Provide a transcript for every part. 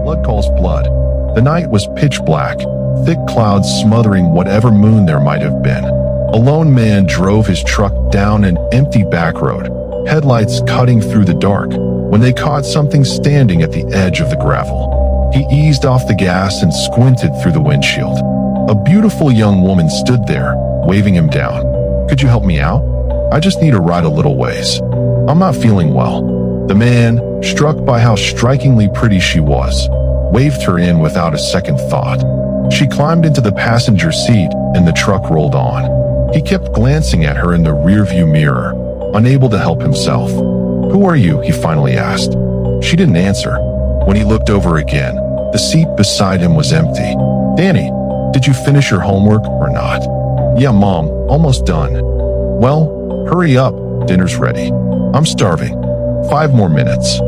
Blood calls blood. The night was pitch black, thick clouds smothering whatever moon there might have been. A lone man drove his truck down an empty back road, headlights cutting through the dark, when they caught something standing at the edge of the gravel. He eased off the gas and squinted through the windshield. A beautiful young woman stood there, waving him down. "Could you help me out? I just need a ride a little ways. I'm not feeling well." The man, struck by how strikingly pretty she was, waved her in without a second thought. She climbed into the passenger seat and the truck rolled on. He kept glancing at her in the rearview mirror, unable to help himself. "Who are you?" he finally asked. She didn't answer. When he looked over again, the seat beside him was empty. "Danny, did you finish your homework or not?" "Yeah, Mom, almost done." "Well, hurry up, dinner's ready. I'm starving. 5 more minutes."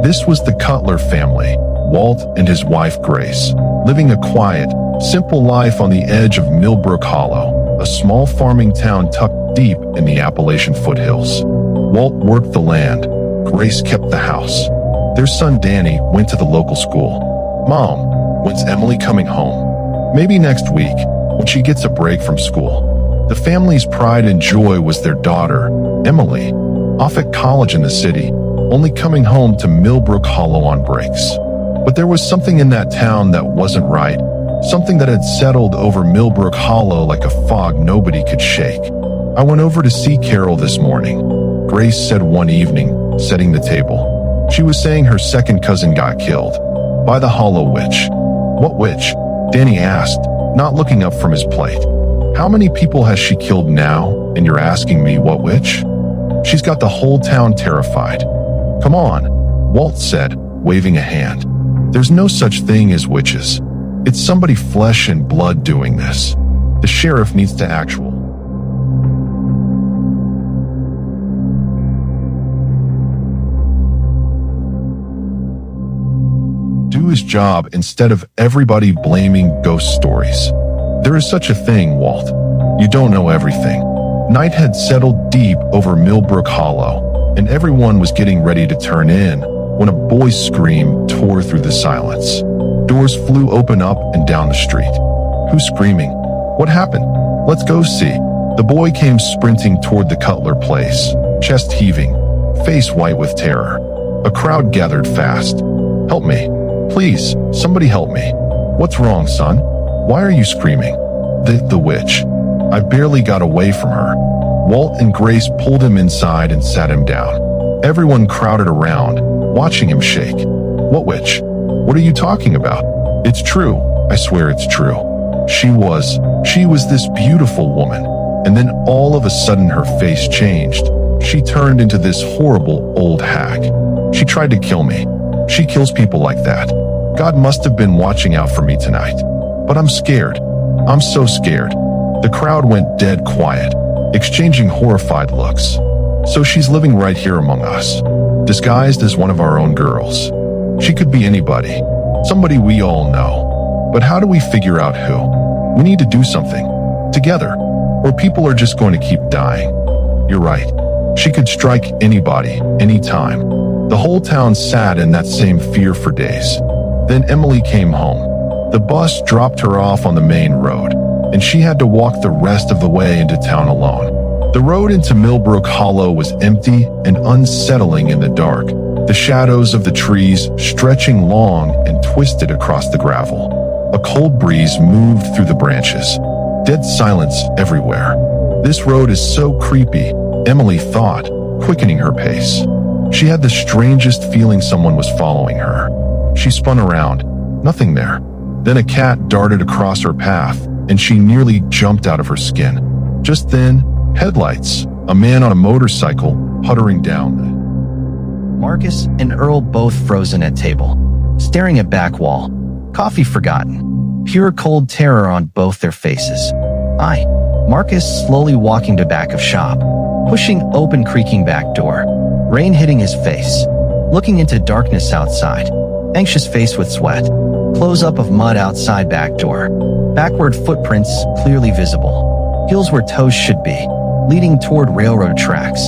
This was the Cutler family, Walt and his wife Grace, living a quiet, simple life on the edge of Millbrook Hollow, a small farming town tucked deep in the Appalachian foothills. Walt worked the land, Grace kept the house. Their son Danny went to the local school. "Mom, when's Emily coming home?" "Maybe next week, when she gets a break from school." The family's pride and joy was their daughter, Emily, off at college in the city, only coming home to Millbrook Hollow on breaks. But there was something in that town that wasn't right, something that had settled over Millbrook Hollow like a fog nobody could shake. "I went over to see Carol this morning," Grace said one evening, setting the table. She was saying her second cousin got killed. "By the Hollow Witch." "What witch?" Danny asked, not looking up from his plate. "How many people has she killed now, and you're asking me what witch?" "She's got the whole town terrified." "Come on," Walt said, waving a hand. "There's no such thing as witches. It's somebody flesh and blood doing this. The sheriff needs to actual." do his job instead of everybody blaming ghost stories. There is such a thing, Walt. You don't know everything. Night had settled deep over Millbrook Hollow, and everyone was getting ready to turn in when a boy's scream tore through the silence. Doors flew open up and down the street. Who's screaming? What happened? Let's go see. The boy came sprinting toward the Cutler place, chest heaving, face white with terror. A crowd gathered fast. Help me. Please, somebody help me. What's wrong, son? Why are you screaming? The witch. I barely got away from her. Walt and Grace pulled him inside and sat him down. Everyone crowded around, watching him shake. What witch? What are you talking about? It's true. I swear it's true. She was this beautiful woman. And then all of a sudden her face changed. She turned into this horrible old hag. She tried to kill me. She kills people like that. God must have been watching out for me tonight. But I'm scared. I'm so scared. The crowd went dead quiet, exchanging horrified looks. So she's living right here among us, disguised as one of our own girls. She could be anybody, somebody we all know. But how do we figure out who? We need to do something, together, or people are just going to keep dying. You're right. She could strike anybody, anytime. The whole town sat in that same fear for days. Then Emily came home. The bus dropped her off on the main road, and she had to walk the rest of the way into town alone. The road into Millbrook Hollow was empty and unsettling in the dark, the shadows of the trees stretching long and twisted across the gravel. A cold breeze moved through the branches. Dead silence everywhere. This road is so creepy, Emily thought, quickening her pace. She had the strangest feeling someone was following her. She spun around. Nothing there. Then a cat darted across her path, and she nearly jumped out of her skin. Just then, headlights. A man on a motorcycle puttering down the... Marcus and Earl both frozen at table, staring at back wall. Coffee forgotten. Pure cold terror on both their faces. Marcus slowly walking to back of shop, pushing open creaking back door. Rain hitting his face. Looking into darkness outside. Anxious face with sweat. Close-up of mud outside back door. Backward footprints clearly visible. Heels where toes should be, leading toward railroad tracks.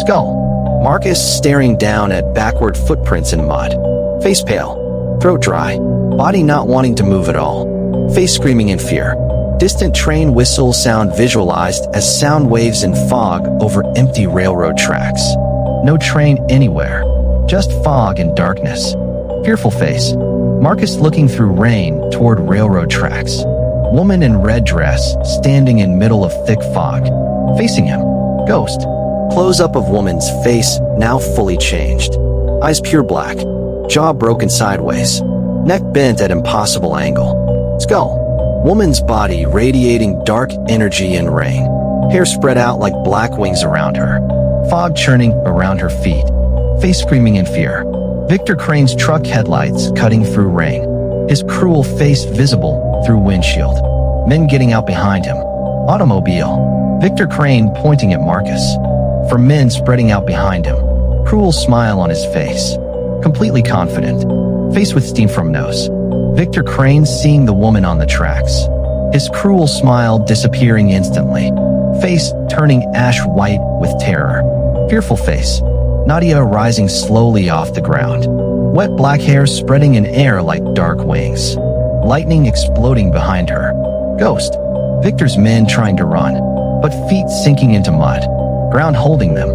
Skull. Marcus staring down at backward footprints in mud. Face pale. throat dry, body not wanting to move at all, face screaming in fear. Distant train whistle sound visualized as sound waves in fog over empty railroad tracks. No train anywhere, just fog and darkness. Fearful face. Marcus looking through rain toward railroad tracks. Woman in red dress standing in middle of thick fog. Facing him. Ghost. Close-up of woman's face now fully changed. Eyes pure black. Jaw broken sideways. Neck bent at impossible angle. Skull. Woman's body radiating dark energy and rain. Hair spread out like black wings around her. Fog churning around her feet. Face screaming in fear. Victor Crane's truck headlights cutting through rain. His cruel face visible through windshield. Men getting out behind him. Automobile. Victor Crane pointing at Marcus. For men spreading out behind him. Cruel smile on his face. Completely confident. Face with steam from nose. Victor Crane seeing the woman on the tracks. His cruel smile disappearing instantly. Face turning ash white with terror. Fearful face. Nadia rising slowly off the ground. Wet black hair spreading in air like dark wings. Lightning exploding behind her. Ghost. Victor's men trying to run, but feet sinking into mud. Ground holding them,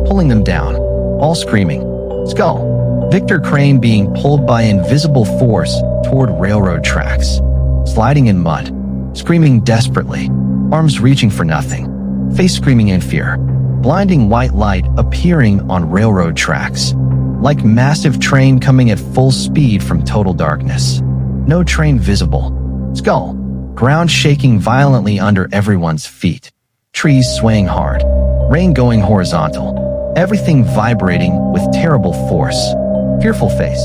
pulling them down. All screaming. Skull. Victor Crane being pulled by invisible force toward railroad tracks. Sliding in mud. Screaming desperately. Arms reaching for nothing. Face screaming in fear. Blinding white light appearing on railroad tracks. Like massive train coming at full speed from total darkness. No train visible. Skull. Ground shaking violently under everyone's feet. Trees swaying hard. Rain going horizontal. Everything vibrating with terrible force. Fearful face.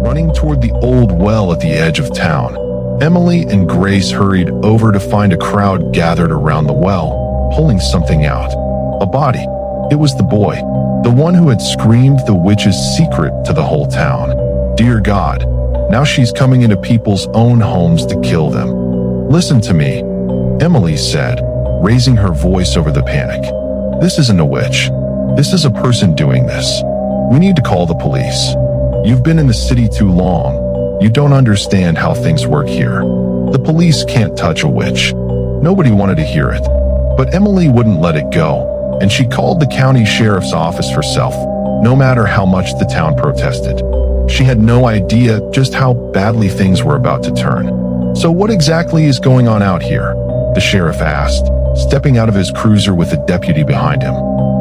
Running toward the old well at the edge of town, Emily and Grace hurried over to find a crowd gathered around the well, pulling something out. A body. It was the boy, the one who had screamed the witch's secret to the whole town. Dear God, now she's coming into people's own homes to kill them. Listen to me, Emily said, raising her voice over the panic. This isn't a witch. This is a person doing this. We need to call the police. You've been in the city too long. You don't understand how things work here. The police can't touch a witch. Nobody wanted to hear it. But Emily wouldn't let it go. And she called the county sheriff's office herself, no matter how much the town protested. She had no idea just how badly things were about to turn. So what exactly is going on out here? The sheriff asked, stepping out of his cruiser with a deputy behind him.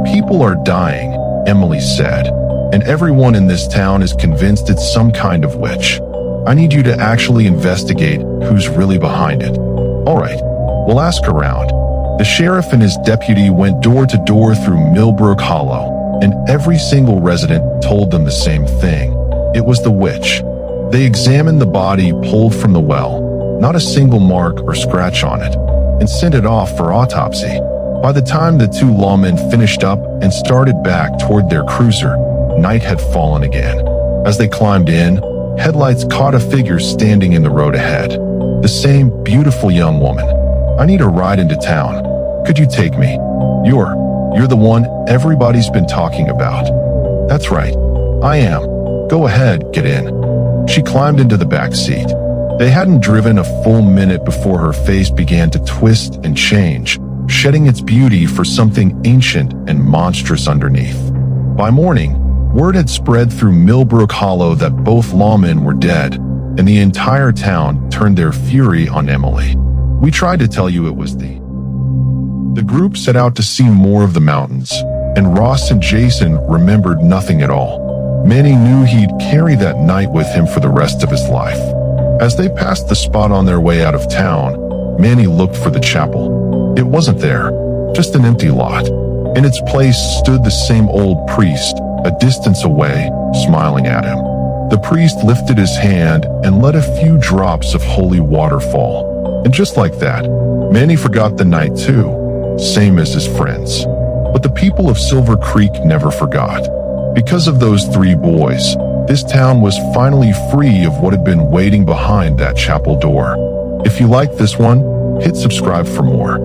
People are dying, Emily said, and everyone in this town is convinced it's some kind of witch. I need you to actually investigate who's really behind it. All right, we'll ask around. The sheriff and his deputy went door to door through Millbrook Hollow, and every single resident told them the same thing. It was the witch. They examined the body pulled from the well, not a single mark or scratch on it, and sent it off for autopsy. By the time the two lawmen finished up and started back toward their cruiser, night had fallen again. As they climbed in, headlights caught a figure standing in the road ahead. The same beautiful young woman. I need a ride into town. Could you take me? You're the one everybody's been talking about. That's right. I am. Go ahead, get in. She climbed into the back seat. They hadn't driven a full minute before her face began to twist and change, shedding its beauty for something ancient and monstrous underneath. By morning, word had spread through Millbrook Hollow that both lawmen were dead, and the entire town turned their fury on Emily. We tried to tell you it was The group set out to see more of the mountains, and Ross and Jason remembered nothing at all. Manny knew he'd carry that night with him for the rest of his life. As they passed the spot on their way out of town, Manny looked for the chapel. It wasn't there, just an empty lot. In its place stood the same old priest, a distance away, smiling at him. The priest lifted his hand and let a few drops of holy water fall. And just like that, Manny forgot the night too, same as his friends. But the people of Silver Creek never forgot. Because of those three boys, this town was finally free of what had been waiting behind that chapel door. If you like this one, hit subscribe for more.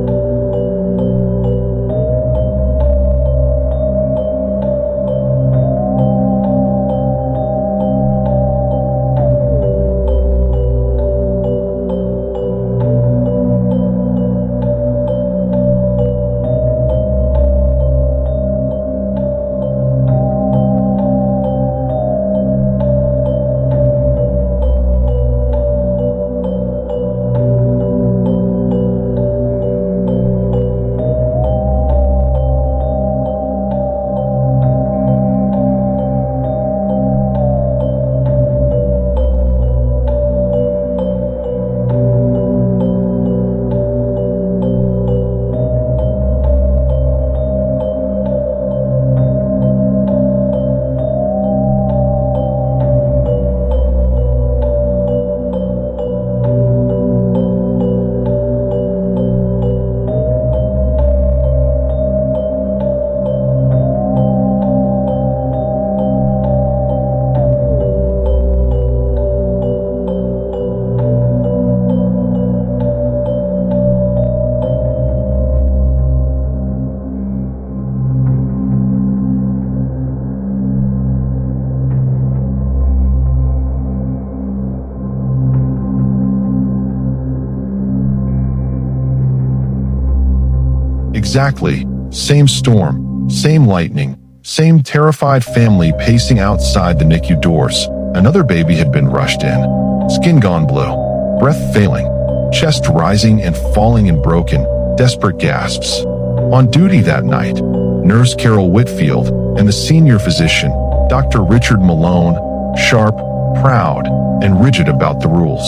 Exactly. Same storm, same lightning, same terrified family pacing outside the NICU doors. Another baby had been rushed in. Skin gone blue, breath failing, chest rising and falling in broken, desperate gasps. On duty that night, Nurse Carol Whitfield and the senior physician, Dr. Richard Malone, sharp, proud, and rigid about the rules.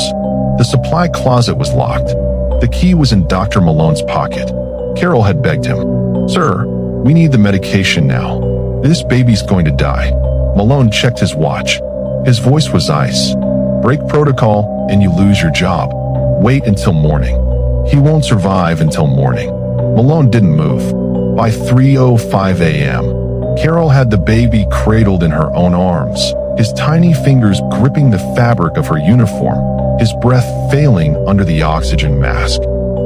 The supply closet was locked. The key was in Dr. Malone's pocket. Carol had begged him, "Sir, we need the medication now. This baby's going to die." Malone checked his watch. His voice was ice. "Break protocol and you lose your job. Wait until morning. He won't survive until morning." Malone didn't move. By 3:05 a.m., Carol had the baby cradled in her own arms, his tiny fingers gripping the fabric of her uniform, his breath failing under the oxygen mask.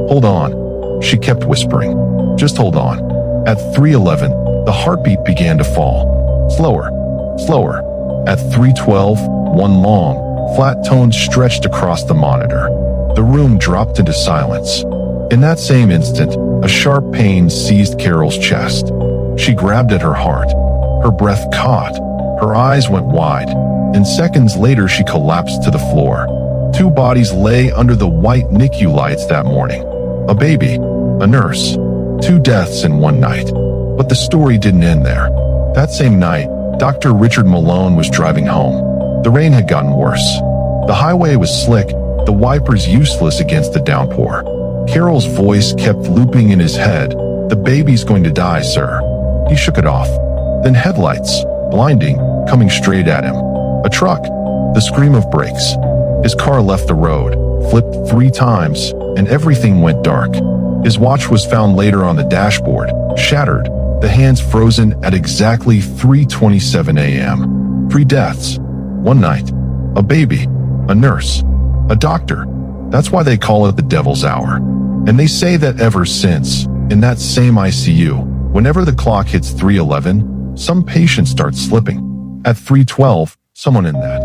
"Hold on," she kept whispering. "Just hold on." At 3:11, the heartbeat began to fall. Slower, slower. At 3:12, one long, flat tone stretched across the monitor. The room dropped into silence. In that same instant, a sharp pain seized Carol's chest. She grabbed at her heart. Her breath caught. Her eyes went wide. And seconds later, she collapsed to the floor. Two bodies lay under the white NICU lights that morning. A baby, a nurse, two deaths in one night. But the story didn't end there. That same night, Dr. Richard Malone was driving home. The rain had gotten worse. The highway was slick, the wipers useless against the downpour. Carol's voice kept looping in his head. "The baby's going to die, sir." He shook it off. Then headlights, blinding, coming straight at him. A truck, the scream of brakes. His car left the road, flipped 3 times, and everything went dark. His watch was found later on the dashboard, shattered, the hands frozen at exactly 3:27 a.m. 3 deaths. One night. A baby, a nurse, a doctor. That's why they call it the Devil's Hour. And they say that ever since, in that same ICU, whenever the clock hits 3:11, some patient starts slipping. At 3:12, someone in that